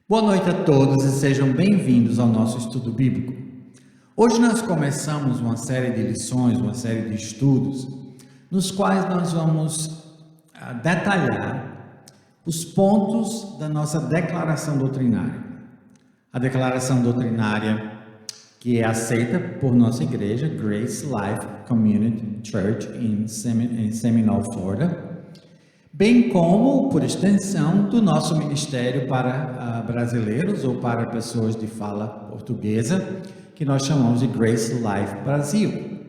Boa noite a todos e sejam bem-vindos ao nosso estudo bíblico. Hoje nós começamos uma série de lições, uma série de estudos, nos quais nós vamos detalhar os pontos da nossa declaração doutrinária. A declaração doutrinária que é aceita por nossa igreja, Grace Life Community Church em Seminole, Florida, bem como, por extensão, do nosso ministério para brasileiros ou para pessoas de fala portuguesa, que nós chamamos de Grace Life Brasil.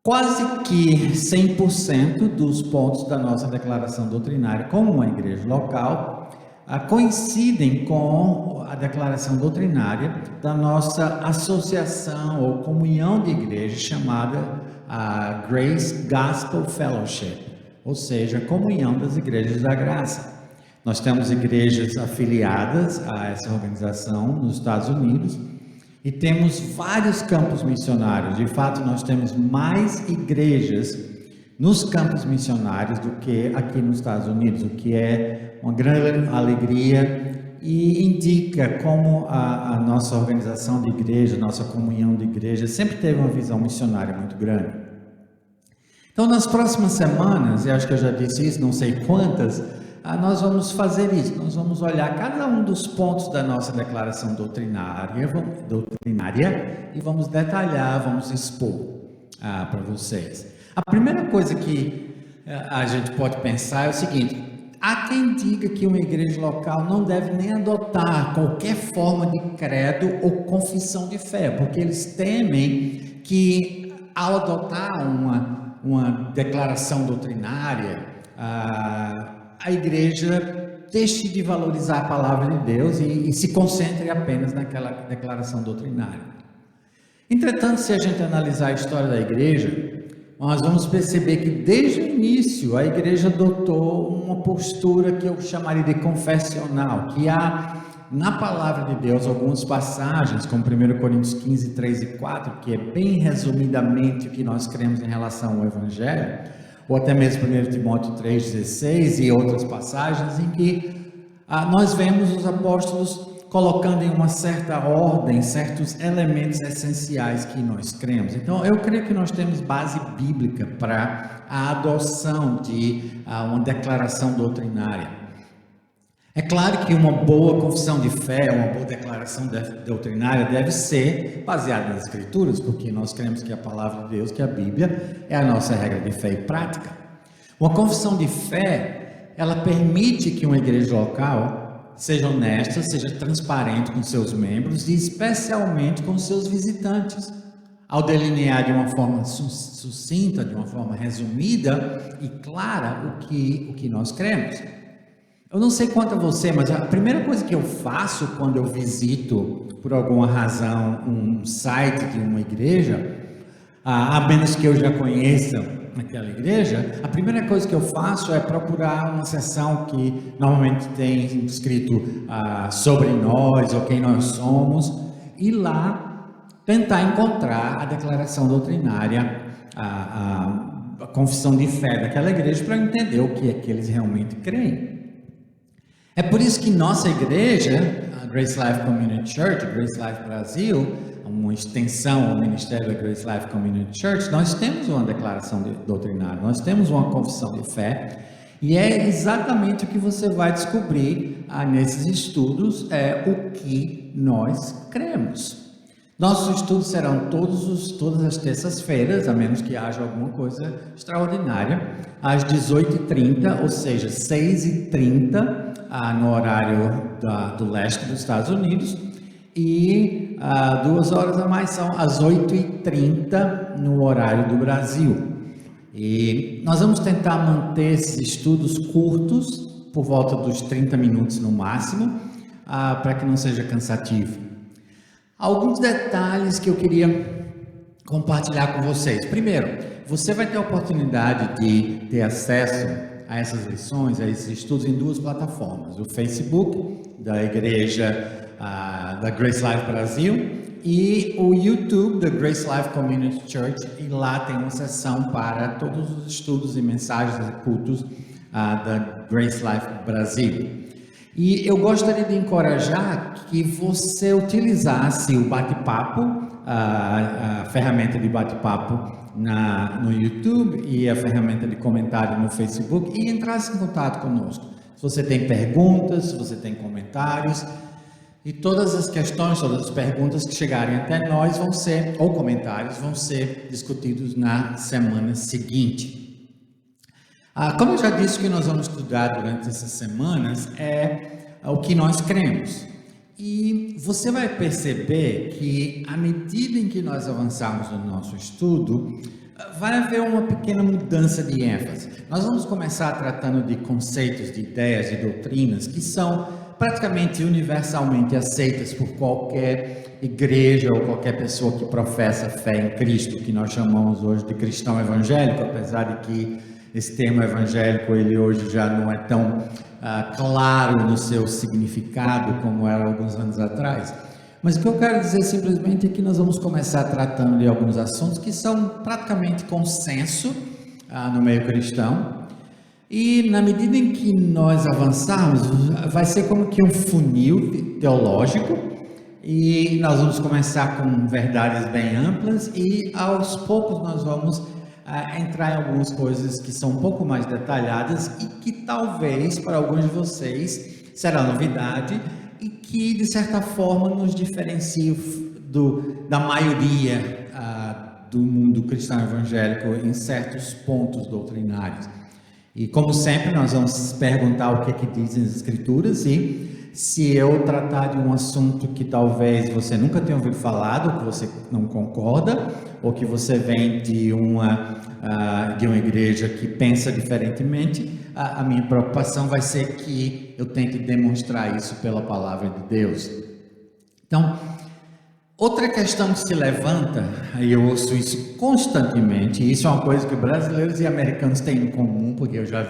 Quase que 100% dos pontos da nossa declaração doutrinária, como uma igreja local, coincidem com a declaração doutrinária da nossa associação ou comunhão de igrejas chamada Grace Gospel Fellowship, ou seja, a comunhão das igrejas da graça. Nós temos igrejas afiliadas a essa organização nos Estados Unidos e temos vários campos missionários. De fato, nós temos mais igrejas nos campos missionários do que aqui nos Estados Unidos, o que é uma grande alegria e indica como a nossa organização de igreja, nossa comunhão de igreja sempre teve uma visão missionária muito grande. Então, nas próximas semanas, eu acho que eu já disse isso, não sei quantas, nós vamos fazer isso, nós vamos olhar cada um dos pontos da nossa declaração doutrinária e vamos detalhar, vamos expor para vocês. A primeira coisa que a gente pode pensar é o seguinte: há quem diga que uma igreja local não deve nem adotar qualquer forma de credo ou confissão de fé, porque eles temem que ao adotar uma declaração doutrinária, a igreja deixe de valorizar a palavra de Deus e se concentre apenas naquela declaração doutrinária. Entretanto, se a gente analisar a história da igreja, nós vamos perceber que desde o início a igreja adotou uma postura que eu chamaria de confessional, que há na palavra de Deus algumas passagens, como 1 Coríntios 15, 3 e 4, que é bem resumidamente o que nós cremos em relação ao Evangelho, ou até mesmo 1 Timóteo 3, 16 e outras passagens em que nós vemos os apóstolos colocando em uma certa ordem certos elementos essenciais que nós cremos. Então, eu creio que nós temos base bíblica para a adoção de uma declaração doutrinária. É claro que uma boa confissão de fé, uma boa declaração doutrinária deve ser baseada nas Escrituras, porque nós cremos que a palavra de Deus, que a Bíblia, é a nossa regra de fé e prática. Uma confissão de fé, ela permite que uma igreja local seja honesta, seja transparente com seus membros e especialmente com seus visitantes, ao delinear de uma forma sucinta, de uma forma resumida e clara o que nós cremos. Eu não sei quanto a você, mas a primeira coisa que eu faço quando eu visito, por alguma razão, um site de uma igreja, a menos que eu já conheça aquela igreja, a primeira coisa que eu faço é procurar uma seção que normalmente tem escrito sobre nós ou quem nós somos, e lá tentar encontrar a declaração doutrinária, a confissão de fé daquela igreja, para entender o que é que eles realmente creem. É por isso que nossa igreja, a Grace Life Community Church, Grace Life Brasil, uma extensão ao ministério da Grace Life Community Church, nós temos uma declaração doutrinária, nós temos uma confissão de fé, e é exatamente o que você vai descobrir nesses estudos, o que nós cremos. Nossos estudos serão todas as terças-feiras, a menos que haja alguma coisa extraordinária, às 18h30, ou seja, 6h30, no horário do leste dos Estados Unidos, e 2 horas a mais são às 8h30 no horário do Brasil. E nós vamos tentar manter esses estudos curtos, por volta dos 30 minutos no máximo, para que não seja cansativo. Alguns detalhes que eu queria compartilhar com vocês. Primeiro, você vai ter a oportunidade de ter acesso a essas lições, a esses estudos em 2 plataformas: o Facebook da igreja da Grace Life Brasil e o YouTube da Grace Life Community Church, e lá tem uma seção para todos os estudos e mensagens e cultos da Grace Life Brasil. E eu gostaria de encorajar que você utilizasse o bate-papo, a ferramenta de bate-papo no YouTube e a ferramenta de comentário no Facebook e entrasse em contato conosco. Se você tem perguntas, se você tem comentários, e todas as questões, todas as perguntas que chegarem até nós vão ser, ou comentários, vão ser discutidos na semana seguinte. Como eu já disse, o que nós vamos estudar durante essas semanas é o que nós cremos. E você vai perceber que, à medida em que nós avançarmos no nosso estudo, vai haver uma pequena mudança de ênfase. Nós vamos começar tratando de conceitos, de ideias, de doutrinas que são praticamente universalmente aceitas por qualquer igreja ou qualquer pessoa que professa fé em Cristo, que nós chamamos hoje de cristão evangélico, apesar de que esse termo evangélico, ele hoje já não é tão claro no seu significado como era alguns anos atrás. Mas o que eu quero dizer simplesmente é que nós vamos começar tratando de alguns assuntos que são praticamente consenso no meio cristão. E na medida em que nós avançarmos, vai ser como que um funil teológico, e nós vamos começar com verdades bem amplas e aos poucos nós vamos entrar em algumas coisas que são um pouco mais detalhadas e que talvez para alguns de vocês será novidade e que de certa forma nos diferencia da maioria do mundo cristão evangélico em certos pontos doutrinários. E como sempre nós vamos perguntar o que dizem as escrituras, e se eu tratar de um assunto que talvez você nunca tenha ouvido falar, ou que você não concorda, ou que você vem de uma igreja que pensa diferentemente, a minha preocupação vai ser que eu tente demonstrar isso pela palavra de Deus. Então, outra questão que se levanta, e eu ouço isso constantemente, e isso é uma coisa que brasileiros e americanos têm em comum, porque eu já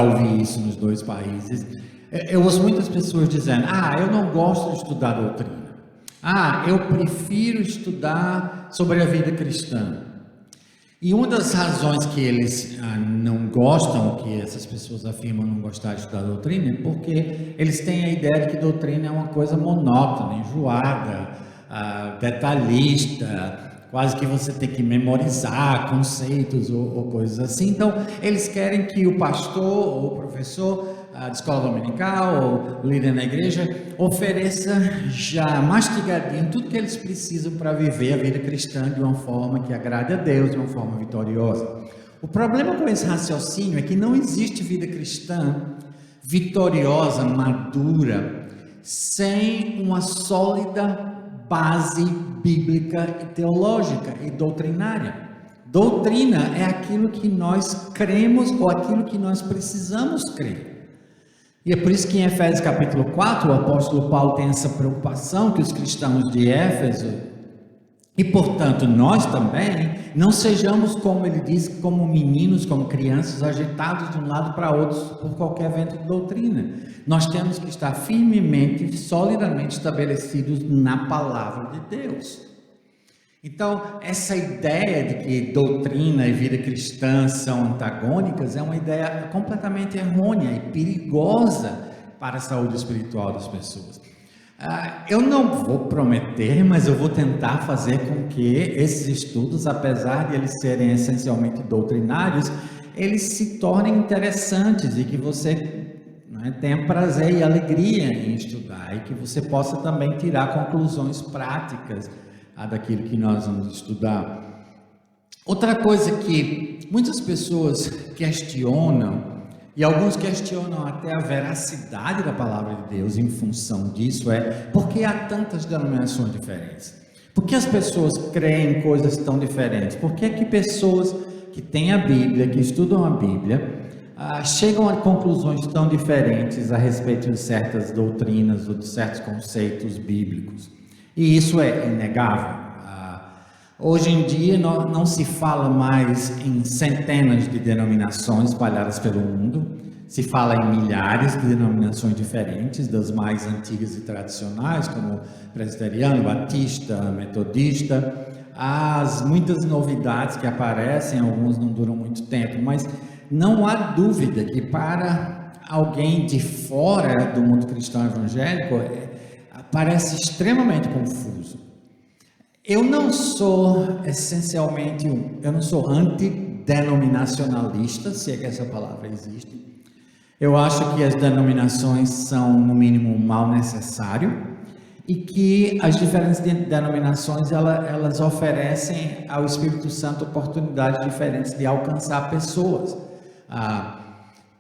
ouvi isso nos dois países. Eu ouço muitas pessoas dizendo: eu não gosto de estudar doutrina. Eu prefiro estudar sobre a vida cristã. E uma das razões que eles não gostam, que essas pessoas afirmam não gostar de estudar doutrina, é porque eles têm a ideia de que doutrina é uma coisa monótona, enjoada, detalhista, quase que você tem que memorizar conceitos ou coisas assim. Então, eles querem que o pastor ou o professor de escola dominical ou líder na igreja ofereça já mastigadinho tudo que eles precisam para viver a vida cristã de uma forma que agrade a Deus, de uma forma vitoriosa. O problema com esse raciocínio é que não existe vida cristã vitoriosa, madura, sem uma sólida base bíblica e teológica e doutrinária. Doutrina é aquilo que nós cremos ou aquilo que nós precisamos crer. E é por isso que em Efésios capítulo 4, o apóstolo Paulo tem essa preocupação que os cristãos de Éfeso, e portanto nós também, não sejamos, como ele diz, como meninos, como crianças, agitados de um lado para outro por qualquer vento de doutrina. Nós temos que estar firmemente, solidamente estabelecidos na palavra de Deus. Então, essa ideia de que doutrina e vida cristã são antagônicas é uma ideia completamente errônea e perigosa para a saúde espiritual das pessoas. Eu não vou prometer, mas eu vou tentar fazer com que esses estudos, apesar de eles serem essencialmente doutrinários, eles se tornem interessantes e que você tenha prazer e alegria em estudar e que você possa também tirar conclusões práticas daquilo que nós vamos estudar. Outra coisa que muitas pessoas questionam, e alguns questionam até a veracidade da palavra de Deus em função disso, é por que há tantas denominações diferentes? Por que as pessoas creem em coisas tão diferentes? Por que é que pessoas que têm a Bíblia, que estudam a Bíblia, chegam a conclusões tão diferentes a respeito de certas doutrinas ou de certos conceitos bíblicos? E isso é inegável. Hoje em dia não se fala mais em centenas de denominações espalhadas pelo mundo, se fala em milhares de denominações diferentes, das mais antigas e tradicionais, como presbiteriano, batista, metodista. As muitas novidades que aparecem, alguns não duram muito tempo, mas não há dúvida que para alguém de fora do mundo cristão evangélico, parece extremamente confuso. Eu não sou essencialmente eu não sou antidenominacionalista, se é que essa palavra existe. Eu acho que as denominações são, no mínimo, um mal necessário e que as diferentes denominações elas oferecem ao Espírito Santo oportunidades diferentes de alcançar pessoas.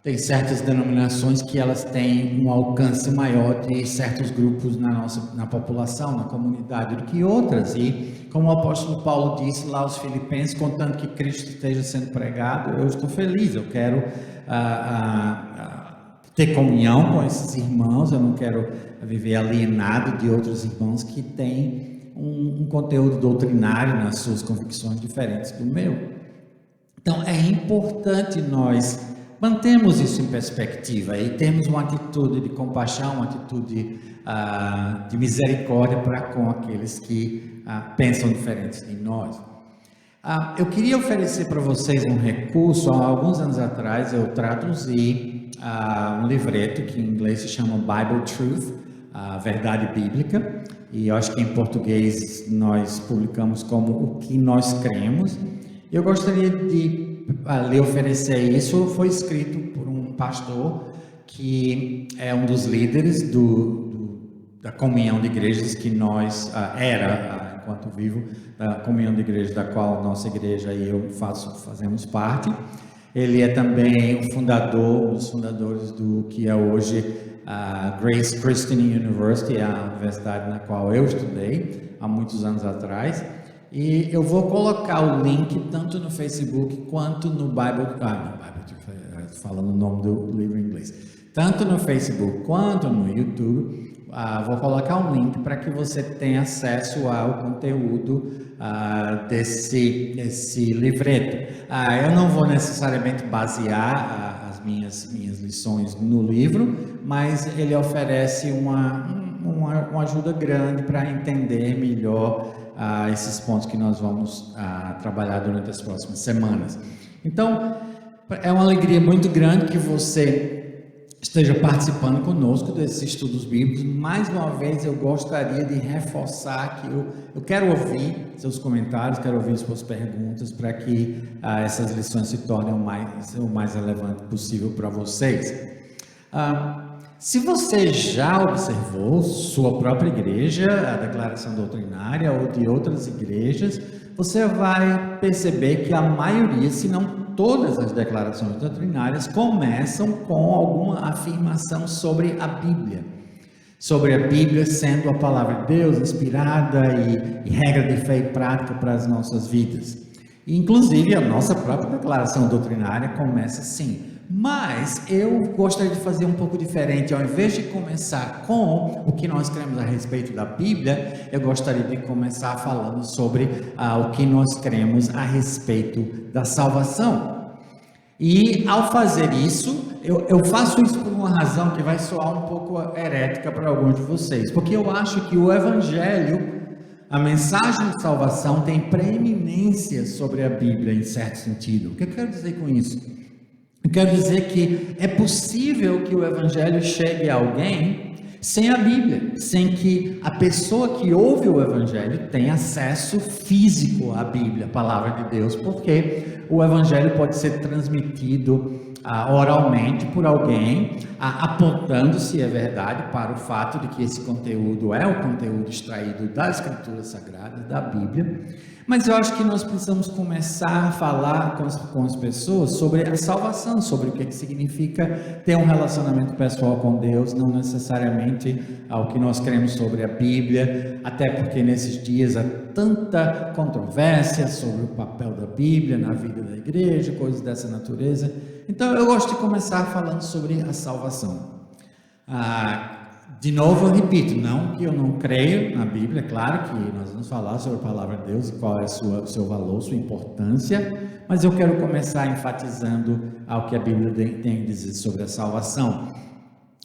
Tem certas denominações que elas têm um alcance maior de certos grupos na população, na comunidade, do que outras. E como o apóstolo Paulo disse lá aos Filipenses, contanto que Cristo esteja sendo pregado, eu estou feliz, eu quero ter comunhão com esses irmãos, eu não quero viver alienado de outros irmãos que têm um conteúdo doutrinário nas suas convicções diferentes do meu. Então é importante nós mantermos isso em perspectiva e termos uma atitude de compaixão, uma atitude de misericórdia para com aqueles que pensam diferentes de nós. Eu queria oferecer para vocês um recurso. Há alguns anos atrás eu traduzi um livreto que em inglês se chama Bible Truth, a Verdade Bíblica, e eu acho que em português nós publicamos como O que Nós Cremos. Eu gostaria de lhe oferecer isso. Foi escrito por um pastor que é um dos líderes da comunhão de igrejas que nós enquanto vivo, da comunhão de igrejas da qual nossa igreja e eu fazemos parte. Ele é também um dos fundadores do que é hoje a Grace Christian University, a universidade na qual eu estudei há muitos anos atrás. E eu vou colocar o link tanto no Facebook quanto no falando o nome do livro em inglês, tanto no Facebook quanto no YouTube. Vou colocar um link para que você tenha acesso ao conteúdo desse livreto. Eu não vou necessariamente basear as minhas lições no livro, mas ele oferece uma ajuda grande para entender melhor esses pontos que nós vamos trabalhar durante as próximas semanas. Então, é uma alegria muito grande que você esteja participando conosco desses estudos bíblicos. Mais uma vez, eu gostaria de reforçar que eu quero ouvir seus comentários, quero ouvir suas perguntas para que essas lições se tornem o mais relevante possível para vocês. Se você já observou sua própria igreja, a declaração doutrinária ou de outras igrejas, você vai perceber que a maioria, se não todas as declarações doutrinárias, começam com alguma afirmação sobre a Bíblia. Sobre a Bíblia sendo a palavra de Deus, inspirada e regra de fé e prática para as nossas vidas. E, inclusive, a nossa própria declaração doutrinária começa assim. Mas eu gostaria de fazer um pouco diferente. Ao invés de começar com o que nós cremos a respeito da Bíblia, eu gostaria de começar falando sobre o que nós cremos a respeito da salvação. E ao fazer isso, eu faço isso por uma razão que vai soar um pouco herética para alguns de vocês, porque eu acho que o Evangelho, a mensagem de salvação, tem preeminência sobre a Bíblia em certo sentido. O que eu quero dizer com isso? Eu quero dizer que é possível que o Evangelho chegue a alguém sem a Bíblia, sem que a pessoa que ouve o Evangelho tenha acesso físico à Bíblia, a palavra de Deus, porque o Evangelho pode ser transmitido oralmente por alguém, apontando, se é verdade, para o fato de que esse conteúdo é o conteúdo extraído das Escrituras Sagradas, da Bíblia. Mas eu acho que nós precisamos começar a falar com as pessoas sobre a salvação, sobre o que significa ter um relacionamento pessoal com Deus, não necessariamente ao que nós cremos sobre a Bíblia, até porque nesses dias há tanta controvérsia sobre o papel da Bíblia na vida da igreja, coisas dessa natureza. Então eu gosto de começar falando sobre a salvação. De novo eu repito, não que eu não creio na Bíblia, é claro que nós vamos falar sobre a palavra de Deus e qual é o seu valor, sua importância, mas eu quero começar enfatizando ao que a Bíblia tem a dizer sobre a salvação.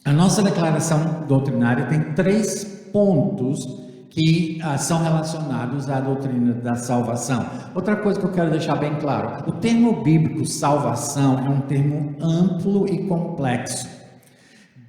A nossa declaração doutrinária tem 3 pontos que são relacionados à doutrina da salvação. Outra coisa que eu quero deixar bem claro, o termo bíblico salvação é um termo amplo e complexo.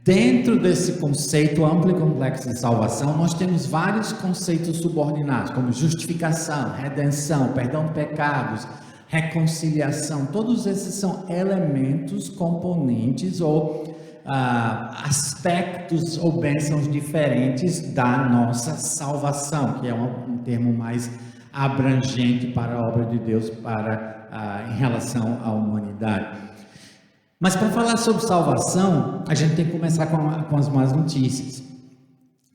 Dentro desse conceito amplo e complexo de salvação, nós temos vários conceitos subordinados, como justificação, redenção, perdão de pecados, reconciliação. Todos esses são elementos, componentes ou aspectos ou bênçãos diferentes da nossa salvação, que é um termo mais abrangente para a obra de Deus em relação à humanidade. Mas para falar sobre salvação, a gente tem que começar com as más notícias.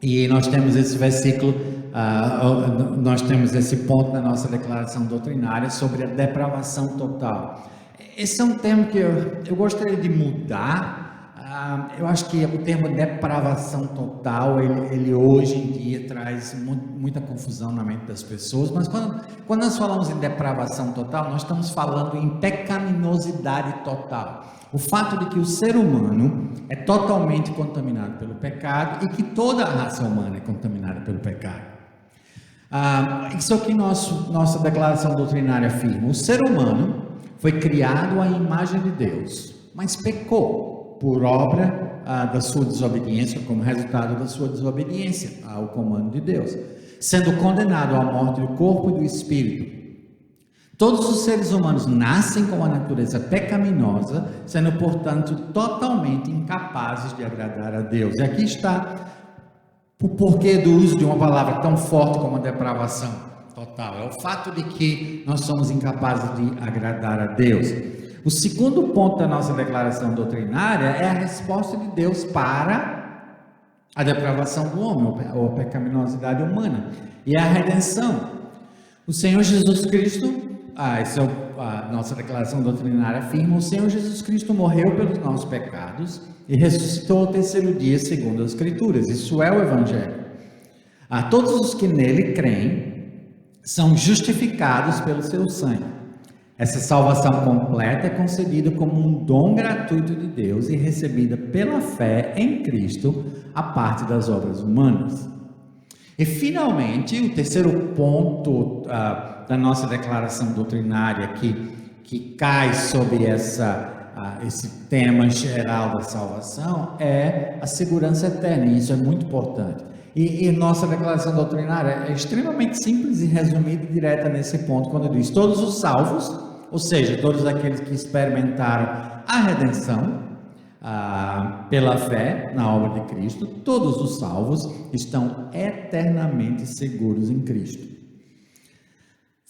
E nós temos esse versículo, nós temos esse ponto na nossa declaração doutrinária sobre a depravação total. Esse é um termo que eu gostaria de mudar. Eu acho que o termo depravação total, ele hoje em dia traz muita confusão na mente das pessoas, mas quando nós falamos em depravação total, nós estamos falando em pecaminosidade total. O fato de que o ser humano é totalmente contaminado pelo pecado e que toda a raça humana é contaminada pelo pecado. Isso aqui nossa declaração doutrinária afirma. O ser humano foi criado à imagem de Deus, mas pecou por obra da sua desobediência, como resultado da sua desobediência ao comando de Deus, sendo condenado à morte do corpo e do espírito. Todos os seres humanos nascem com a natureza pecaminosa, sendo, portanto, totalmente incapazes de agradar a Deus. E aqui está o porquê do uso de uma palavra tão forte como a depravação total. É o fato de que nós somos incapazes de agradar a Deus. O segundo ponto da nossa declaração doutrinária é a resposta de Deus para a depravação do homem, ou a pecaminosidade humana, e a redenção. O Senhor Jesus Cristo, essa é a nossa declaração doutrinária afirma, o Senhor Jesus Cristo morreu pelos nossos pecados e ressuscitou ao terceiro dia, segundo as Escrituras. Isso é o Evangelho. Todos os que nele creem são justificados pelo seu sangue. Essa salvação completa é concedida como um dom gratuito de Deus e recebida pela fé em Cristo, a parte das obras humanas. E finalmente, o terceiro ponto da nossa declaração doutrinária que cai sobre esse tema geral da salvação é a segurança eterna, e isso é muito importante. E nossa declaração doutrinária é extremamente simples e resumida e direta nesse ponto, quando diz: todos os salvos, ou seja, todos aqueles que experimentaram a redenção pela fé na obra de Cristo, todos os salvos estão eternamente seguros em Cristo.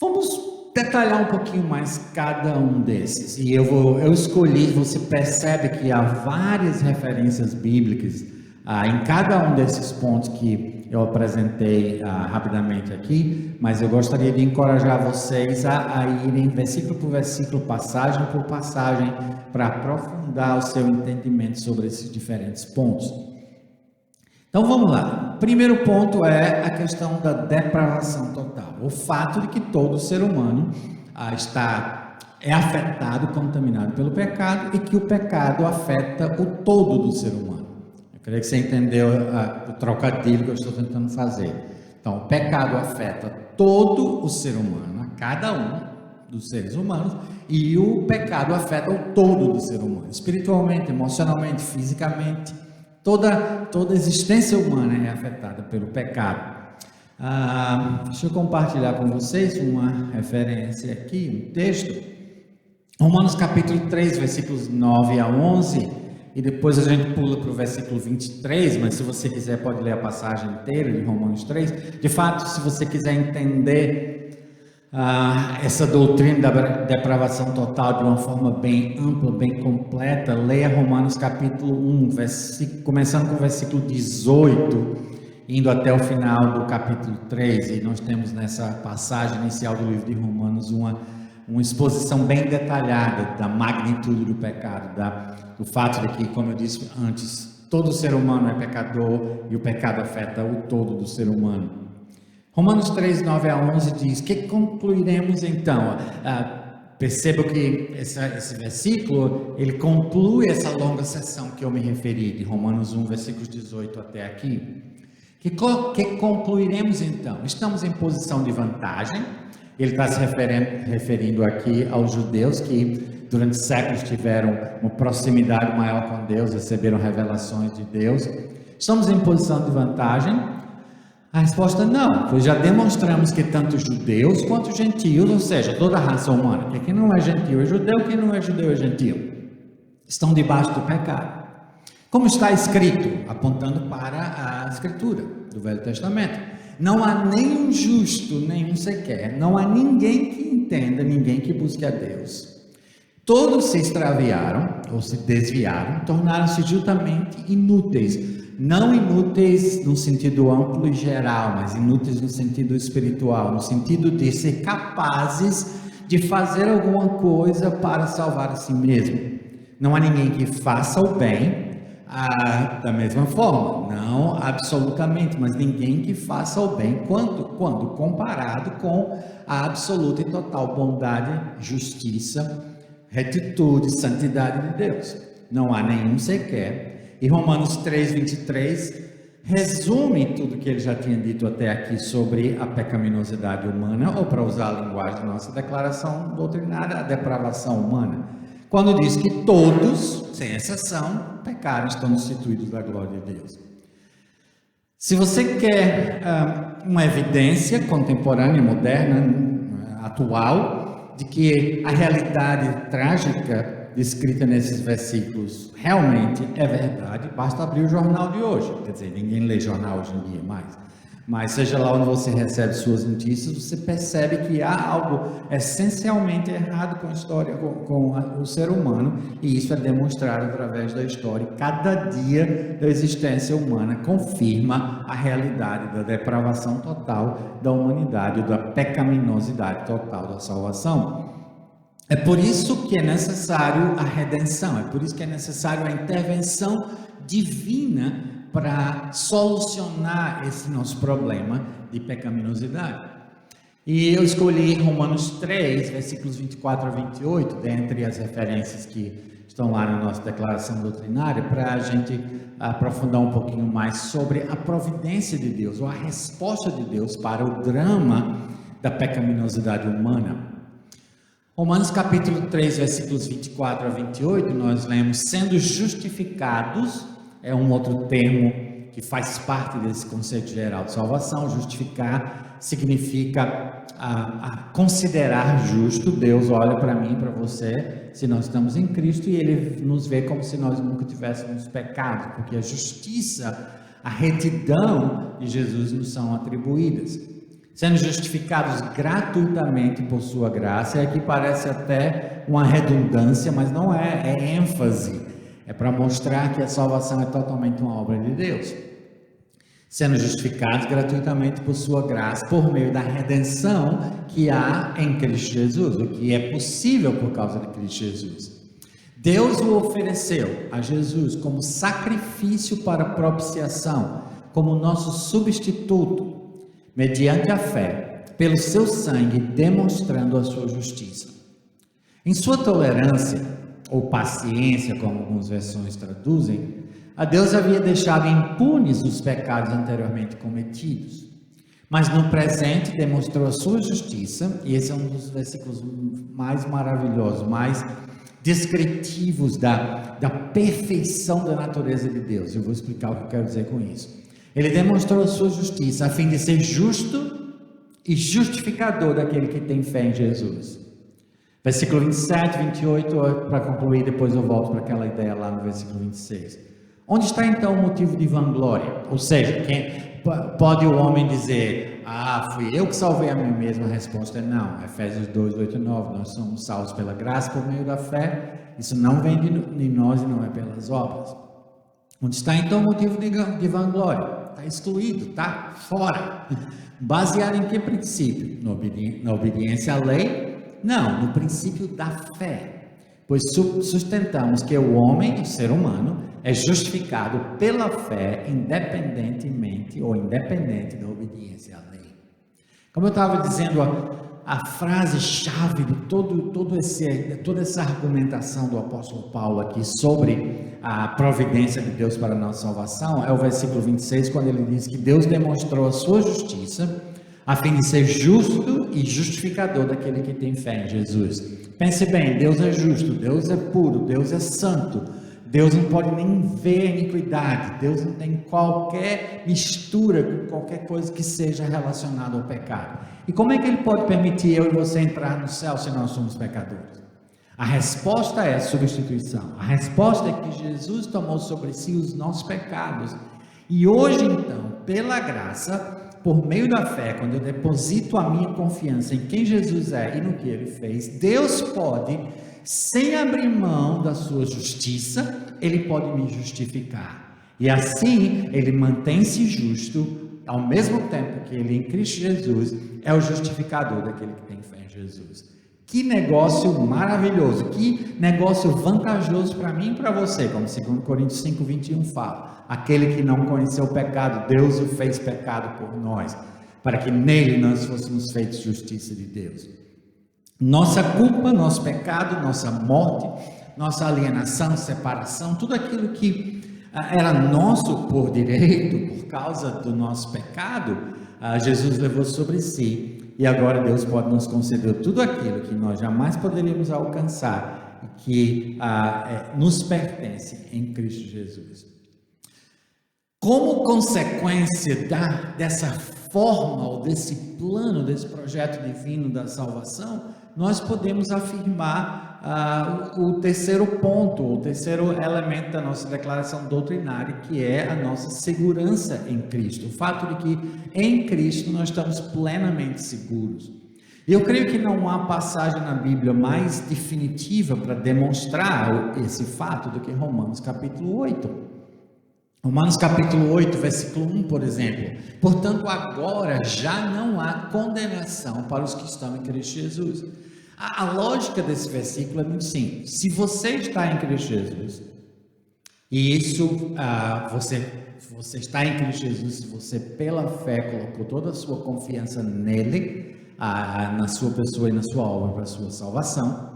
Vamos detalhar um pouquinho mais cada um desses. E eu escolhi, você percebe que há várias referências bíblicas em cada um desses pontos que eu apresentei rapidamente aqui, mas eu gostaria de encorajar vocês a irem versículo por versículo, passagem por passagem, para aprofundar o seu entendimento sobre esses diferentes pontos. Então vamos lá. O primeiro ponto é a questão da depravação total. O fato de que todo ser humano é afetado, contaminado pelo pecado, e que o pecado afeta o todo do ser humano. Eu creio que você entendeu o trocadilho que eu estou tentando fazer. Então, o pecado afeta todo o ser humano, a cada um dos seres humanos, e o pecado afeta o todo do ser humano, espiritualmente, emocionalmente, fisicamente. Toda a existência humana é afetada pelo pecado. Deixa eu compartilhar com vocês uma referência aqui, um texto. Romanos capítulo 3, versículos 9 a 11, e depois a gente pula para o versículo 23, mas se você quiser pode ler a passagem inteira de Romanos 3. De fato, se você quiser entender essa doutrina da depravação total de uma forma bem ampla, bem completa, leia Romanos capítulo 1, começando com o versículo 18, indo até o final do capítulo 3, e nós temos nessa passagem inicial do livro de Romanos uma exposição bem detalhada da magnitude do pecado, do fato de que, como eu disse antes, todo ser humano é pecador e o pecado afeta o todo do ser humano. Romanos 3, 9 a 11 diz: que concluiremos então? Perceba que esse versículo, ele conclui essa longa sessão que eu me referi, de Romanos 1, versículos 18 até aqui. Que concluiremos então? Estamos em posição de vantagem. Ele está se referindo aqui aos judeus que durante séculos tiveram uma proximidade maior com Deus, receberam revelações de Deus. Estamos em posição de vantagem? A resposta não, pois já demonstramos que tanto judeus quanto gentios, ou seja, toda a raça humana, que quem não é gentio é judeu, quem não é judeu é gentio, estão debaixo do pecado. Como está escrito, apontando para a escritura do Velho Testamento: não há nenhum justo, nenhum sequer, não há ninguém que entenda, ninguém que busque a Deus. Todos se extraviaram, ou se desviaram, tornaram-se justamente inúteis. Não inúteis no sentido amplo e geral, mas inúteis no sentido espiritual, no sentido de ser capazes de fazer alguma coisa para salvar a si mesmo. Não há ninguém que faça o bem da mesma forma, não absolutamente, mas ninguém que faça o bem quando comparado com a absoluta e total bondade, justiça, retitude, santidade de Deus. Não há nenhum sequer. E Romanos 3:23 resume tudo que ele já tinha dito até aqui sobre a pecaminosidade humana, ou, para usar a linguagem da nossa declaração doutrinária, a depravação humana, quando diz que todos, sem exceção, pecaram e estão destituídos da glória de Deus. Se você quer uma evidência contemporânea, moderna, atual, de que a realidade trágica descrita nesses versículos realmente é verdade, basta abrir o jornal de hoje. Quer dizer, ninguém lê jornal hoje em dia mais, mas seja lá onde você recebe suas notícias, você percebe que há algo essencialmente errado com a história, com o ser humano, e isso é demonstrado através da história. Cada dia da existência humana confirma a realidade da depravação total da humanidade, da pecaminosidade total da salvação. É por isso que é necessário a redenção, é por isso que é necessário a intervenção divina para solucionar esse nosso problema de pecaminosidade. E eu escolhi Romanos 3, versículos 24 a 28, dentre as referências que estão lá na nossa declaração doutrinária, para a gente aprofundar um pouquinho mais sobre a providência de Deus, ou a resposta de Deus para o drama da pecaminosidade humana. Romanos capítulo 3, versículos 24 a 28, nós lemos: sendo justificados, é um outro termo que faz parte desse conceito geral de salvação. Justificar significa considerar justo. Deus olha para mim, para você, se nós estamos em Cristo, e Ele nos vê como se nós nunca tivéssemos pecado, porque a justiça, a retidão de Jesus nos são atribuídas. Sendo justificados gratuitamente por sua graça. E aqui parece até uma redundância, mas não é, é ênfase, é para mostrar que a salvação é totalmente uma obra de Deus. Sendo justificados gratuitamente por sua graça, por meio da redenção que há em Cristo Jesus, o que é possível por causa de Cristo Jesus. Deus o ofereceu a Jesus como sacrifício para propiciação, como nosso substituto, mediante a fé, pelo seu sangue, demonstrando a sua justiça. Em sua tolerância, ou paciência, como algumas versões traduzem, a Deus havia deixado impunes os pecados anteriormente cometidos, mas no presente demonstrou a sua justiça, e esse é um dos versículos mais maravilhosos, mais descritivos da perfeição da natureza de Deus. Eu vou explicar o que eu quero dizer com isso. Ele demonstrou a sua justiça, a fim de ser justo e justificador daquele que tem fé em Jesus. Versículo 27, 28, para concluir, depois eu volto para aquela ideia lá no versículo 26. Onde está então o motivo de vanglória? Ou seja, pode o homem dizer: fui eu que salvei a mim mesmo? A resposta é não. Efésios 2, 8 e 9, nós somos salvos pela graça por meio da fé. Isso não vem de nós e não é pelas obras. Onde está então o motivo de vanglória? Está excluído, está fora. Baseado em que princípio? Na obediência à lei? Não, no princípio da fé. Pois sustentamos que o homem, o ser humano, é justificado pela fé, independentemente ou independente da obediência à lei. Como eu estava dizendo, a frase-chave de toda essa argumentação do apóstolo Paulo aqui sobre a providência de Deus para a nossa salvação é o versículo 26, quando ele diz que Deus demonstrou a sua justiça, a fim de ser justo e justificador daquele que tem fé em Jesus. Pense bem, Deus é justo, Deus é puro, Deus é santo, Deus não pode nem ver a iniquidade, Deus não tem qualquer mistura com qualquer coisa que seja relacionada ao pecado. E como é que Ele pode permitir eu e você entrar no céu se nós somos pecadores? A resposta é a substituição, a resposta é que Jesus tomou sobre si os nossos pecados, e hoje então, pela graça, por meio da fé, quando eu deposito a minha confiança em quem Jesus é e no que Ele fez, Deus pode, sem abrir mão da sua justiça, Ele pode me justificar. E assim, Ele mantém-se justo, ao mesmo tempo que Ele, em Cristo Jesus, é o justificador daquele que tem fé em Jesus. Que negócio maravilhoso, que negócio vantajoso para mim e para você, como 2 Coríntios 5:21 fala. Aquele que não conheceu o pecado, Deus o fez pecado por nós, para que nele nós fôssemos feitos justiça de Deus. Nossa culpa, nosso pecado, nossa morte, nossa alienação, separação, tudo aquilo que era nosso por direito, por causa do nosso pecado, Jesus levou sobre si. E agora Deus pode nos conceder tudo aquilo que nós jamais poderíamos alcançar e que nos pertence em Cristo Jesus. Como consequência dessa forma ou desse plano, desse projeto divino da salvação, nós podemos afirmar o terceiro ponto, o terceiro elemento da nossa declaração doutrinária, que é a nossa segurança em Cristo. O fato de que em Cristo nós estamos plenamente seguros. E eu creio que não há passagem na Bíblia mais definitiva para demonstrar esse fato do que Romanos capítulo 8. Romanos capítulo 8, versículo 1, por exemplo. Portanto, agora já não há condenação para os que estão em Cristo Jesus. A lógica desse versículo é muito simples. Se você está em Cristo Jesus, e isso, você está em Cristo Jesus, se você pela fé colocou toda a sua confiança nele, na sua pessoa e na sua obra para a sua salvação.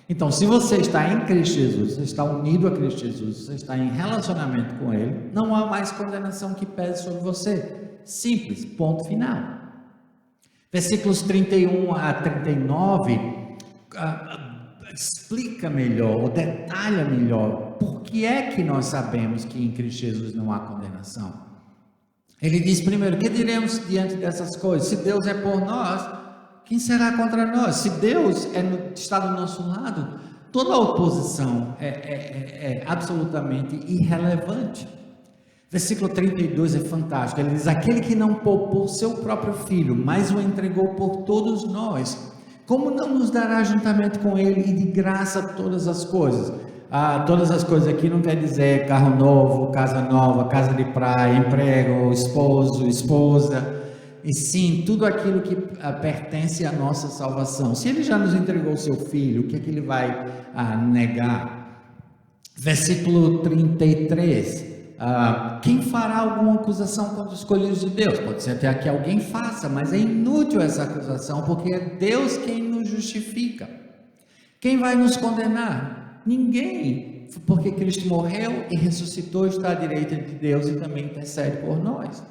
Então, se você está em Cristo Jesus, você está unido a Cristo Jesus, você está em relacionamento com Ele, não há mais condenação que pese sobre você. Simples, ponto final. Versículos 31 a 39 explica melhor, ou detalha melhor, por que é que nós sabemos que em Cristo Jesus não há condenação. Ele diz primeiro, que diremos diante dessas coisas? Se Deus é por nós, quem será contra nós? Se Deus está do nosso lado, toda a oposição é absolutamente irrelevante. Versículo 32 é fantástico. Ele diz, aquele que não poupou seu próprio filho, mas o entregou por todos nós, como não nos dará juntamente com ele e de graça todas as coisas? Todas as coisas aqui não quer dizer carro novo, casa de praia, emprego, esposo, esposa, e sim, tudo aquilo que pertence à nossa salvação. Se Ele já nos entregou o seu Filho, o que é que Ele vai negar? Versículo 33, quem fará alguma acusação contra os escolhidos de Deus? Pode ser até que alguém faça, mas é inútil essa acusação, porque é Deus quem nos justifica. Quem vai nos condenar? Ninguém, porque Cristo morreu e ressuscitou, está à direita de Deus e também intercede por nós.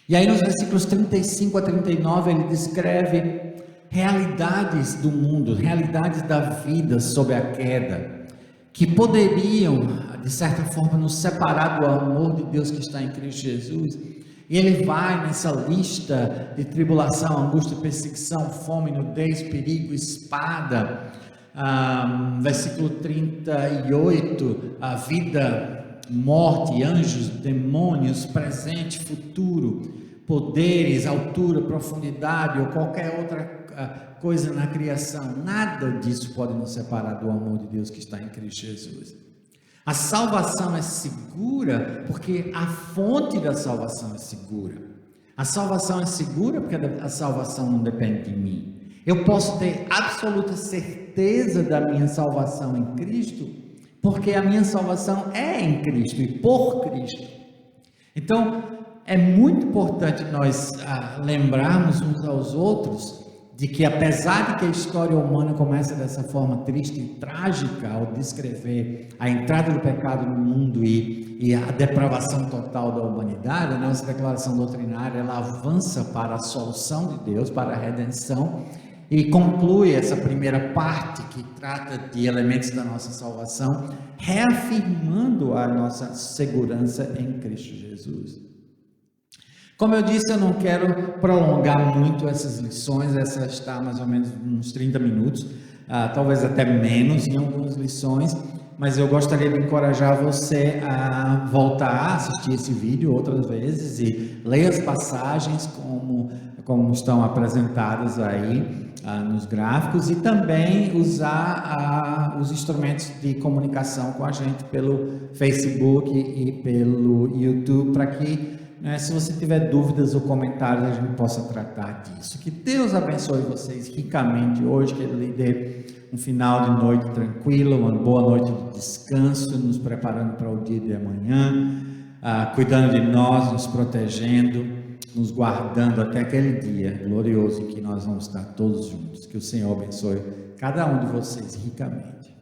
E aí nos versículos 35 a 39 ele descreve realidades do mundo, realidades da vida sob a queda, que poderiam, de certa forma, nos separar do amor de Deus que está em Cristo Jesus. E ele vai nessa lista de tribulação, angústia, perseguição, fome, nudez, perigo, espada. Versículo 38, a vida, morte, anjos, demônios, presente, futuro, poderes, altura, profundidade ou qualquer outra coisa na criação, nada disso pode nos separar do amor de Deus que está em Cristo Jesus. A salvação é segura porque a fonte da salvação é segura. A salvação é segura porque a salvação não depende de mim. Eu posso ter absoluta certeza da minha salvação em Cristo porque a minha salvação é em Cristo e por Cristo. Então, é muito importante nós lembrarmos uns aos outros de que, apesar de que a história humana começa dessa forma triste e trágica ao descrever a entrada do pecado no mundo e e a depravação total da humanidade, a nossa declaração doutrinária ela avança para a solução de Deus, para a redenção, e conclui essa primeira parte que trata de elementos da nossa salvação, reafirmando a nossa segurança em Cristo Jesus. Como eu disse, eu não quero prolongar muito essas lições, essa está mais ou menos uns 30 minutos, talvez até menos em algumas lições, mas eu gostaria de encorajar você a voltar a assistir esse vídeo outras vezes e ler as passagens como estão apresentadas aí nos gráficos, e também usar os instrumentos de comunicação com a gente pelo Facebook e pelo YouTube, para que, se você tiver dúvidas ou comentários, a gente possa tratar disso. Que Deus abençoe vocês ricamente hoje, que Ele lhe dê um final de noite tranquilo, uma boa noite de descanso, nos preparando para o dia de amanhã, cuidando de nós, nos protegendo, nos guardando até aquele dia glorioso em que nós vamos estar todos juntos. Que o Senhor abençoe cada um de vocês ricamente.